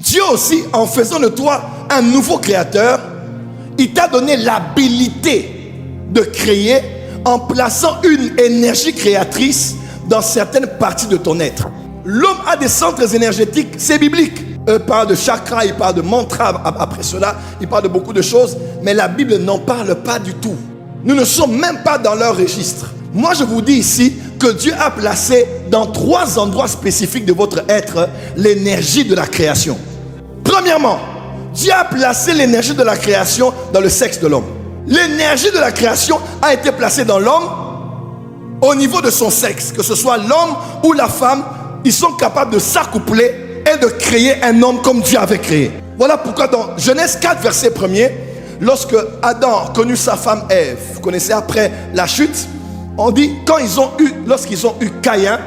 Dieu aussi, en faisant de toi un nouveau créateur, il t'a donné l'habilité de créer en plaçant une énergie créatrice dans certaines parties de ton être. L'homme a des centres énergétiques, c'est biblique. Il parle de chakra, il parle de mantra, après cela, il parle de beaucoup de choses, mais la Bible n'en parle pas du tout. Nous ne sommes même pas dans leur registre. Moi, je vous dis ici que Dieu a placé dans 3 endroits spécifiques de votre être l'énergie de la création. Premièrement, Dieu a placé l'énergie de la création dans le sexe de l'homme. L'énergie de la création a été placée dans l'homme au niveau de son sexe. Que ce soit l'homme ou la femme, ils sont capables de s'accoupler et de créer un homme comme Dieu avait créé. Voilà pourquoi dans Genèse 4, verset 1er, lorsque Adam a connu sa femme Ève, vous connaissez après la chute, on dit, lorsqu'ils ont eu Caïn,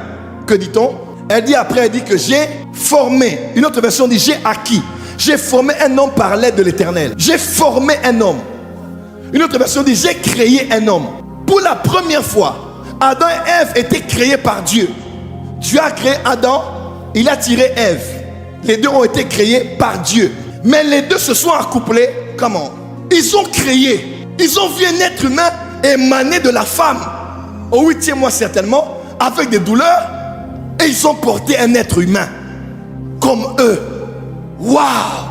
que dit-on? Elle dit que j'ai formé, une autre version dit j'ai acquis. J'ai formé un homme par l'aide de l'Éternel. J'ai formé un homme. Une autre version dit j'ai créé un homme. Pour la première fois, Adam et Ève étaient créés par Dieu. Dieu a créé Adam, il a tiré Ève. Les deux ont été créés par Dieu. Mais les deux se sont accouplés. Comment? Ils ont créé. Ils ont vu un être humain émaner de la femme. Au 8e mois certainement, avec des douleurs. Et ils ont porté un être humain. Comme eux. Waouh!